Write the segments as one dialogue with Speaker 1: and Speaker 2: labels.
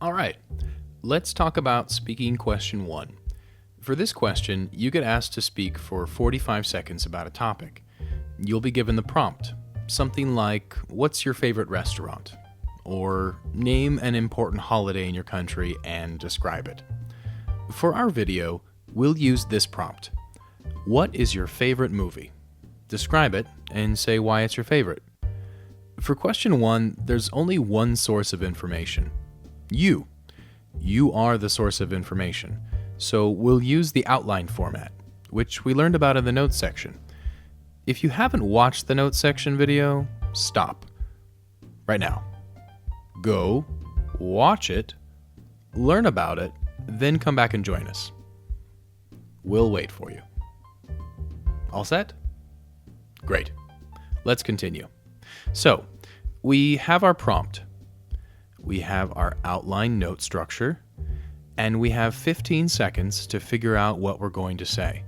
Speaker 1: All right, let's talk about speaking question 1. For this question, you get asked to speak for 45 seconds about a topic. You'll be given the prompt, something like, what's your favorite restaurant? Or name an important holiday in your country and describe it. For our video, we'll use this prompt. What is your favorite movie? Describe it and say why it's your favorite. For question 1, there's only one source of information. You. You are the source of information. So we'll use the outline format, which we learned about in the notes section. If you haven't watched the notes section video, stop. Right now. Go, watch it, learn about it, then come back and join us. We'll wait for you. All set? Great. Let's continue. So, we have our prompt. We have our outline note structure, and we have 15 seconds to figure out what we're going to say.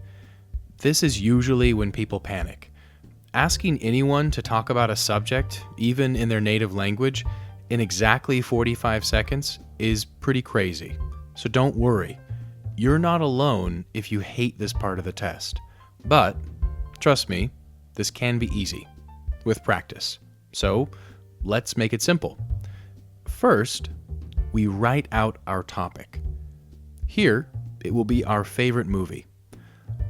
Speaker 1: This is usually when people panic. Asking anyone to talk about a subject, even in their native language, in exactly 45 seconds is pretty crazy. So don't worry. You're not alone if you hate this part of the test. But, trust me, this can be easy, with practice. So, let's make it simple. First, we write out our topic. Here, it will be our favorite movie.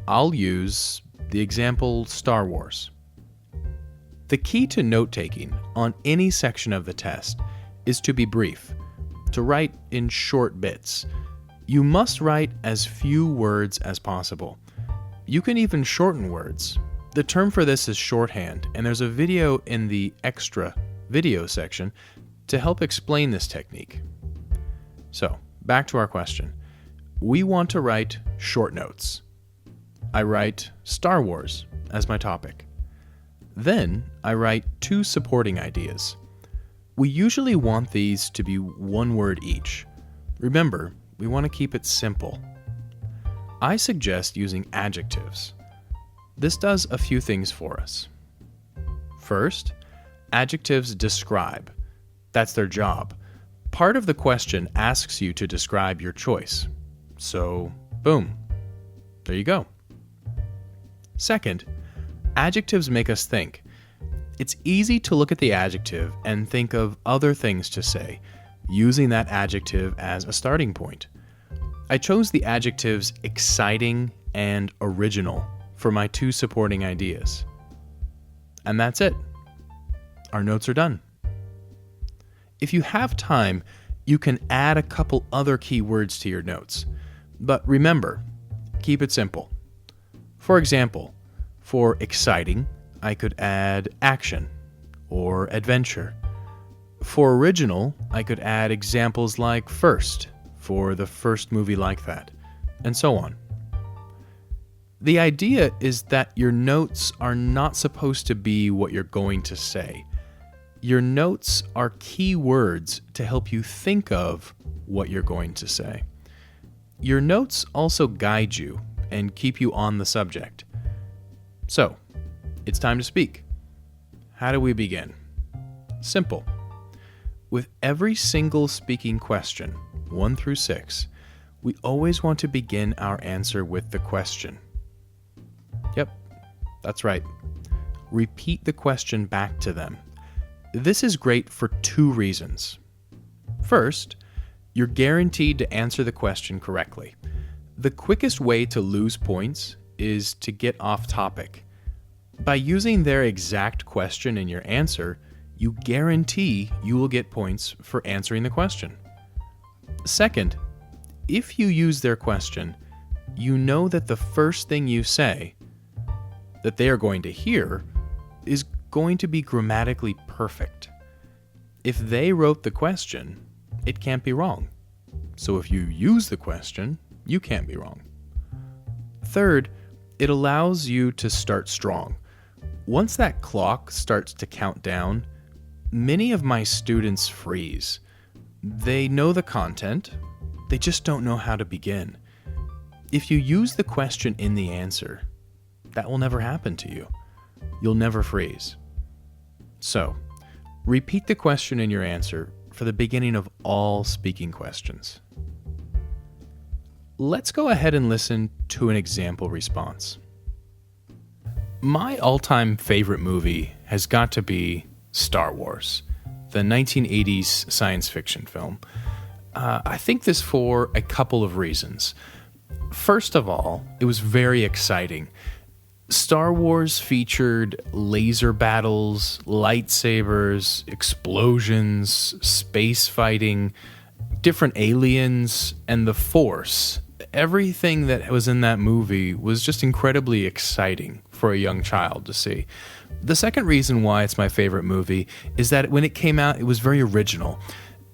Speaker 1: I'll use the example Star Wars. The key to note-taking on any section of the test is to be brief, to write in short bits. You must write as few words as possible. You can even shorten words. The term for this is shorthand, and there's a video in the extra video section to help explain this technique. So, back to our question. We want to write short notes. I write Star Wars as my topic. Then, I write 2 supporting ideas. We usually want these to be 1 word each. Remember, we want to keep it simple. I suggest using adjectives. This does a few things for us. First, adjectives describe. That's their job. Part of the question asks you to describe your choice. So, boom. There you go. Second, adjectives make us think. It's easy to look at the adjective and think of other things to say, using that adjective as a starting point. I chose the adjectives exciting and original for my 2 supporting ideas. And that's it. Our notes are done. If you have time, you can add a couple other keywords to your notes. But remember, keep it simple. For example, for exciting, I could add action or adventure. For original, I could add examples like first, for the first movie like that, and so on. The idea is that your notes are not supposed to be what you're going to say. Your notes are key words to help you think of what you're going to say. Your notes also guide you and keep you on the subject. So, it's time to speak. How do we begin? Simple. With every single speaking question, 1 through 6, we always want to begin our answer with the question. Yep, that's right. Repeat the question back to them. This is great for 2 reasons. First, you're guaranteed to answer the question correctly. The quickest way to lose points is to get off topic. By using their exact question in your answer, you guarantee you will get points for answering the question. Second, if you use their question, you know that the first thing you say that they are going to hear is going to be grammatically perfect. If they wrote the question, it can't be wrong. So if you use the question, you can't be wrong. Third, it allows you to start strong. Once that clock starts to count down, many of my students freeze. They know the content, they just don't know how to begin. If you use the question in the answer, that will never happen to you. You'll never freeze. So, repeat the question in your answer for the beginning of all speaking questions. Let's go ahead and listen to an example response. My all-time favorite movie has got to be Star Wars, the 1980s science fiction film. I think this for a couple of reasons. First of all, it was very exciting. Star Wars featured laser battles, lightsabers, explosions, space fighting, different aliens, and the Force. Everything that was in that movie was just incredibly exciting for a young child to see. The second reason why it's my favorite movie is that when it came out, it was very original.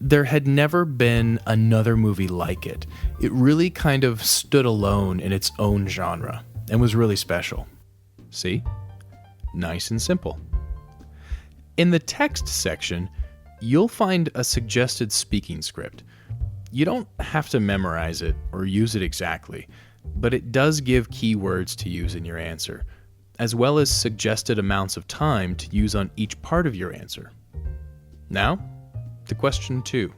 Speaker 1: There had never been another movie like it. It really kind of stood alone in its own genre and was really special. See? Nice and simple. In the text section, you'll find a suggested speaking script. You don't have to memorize it or use it exactly, but it does give keywords to use in your answer, as well as suggested amounts of time to use on each part of your answer. Now, to question 2.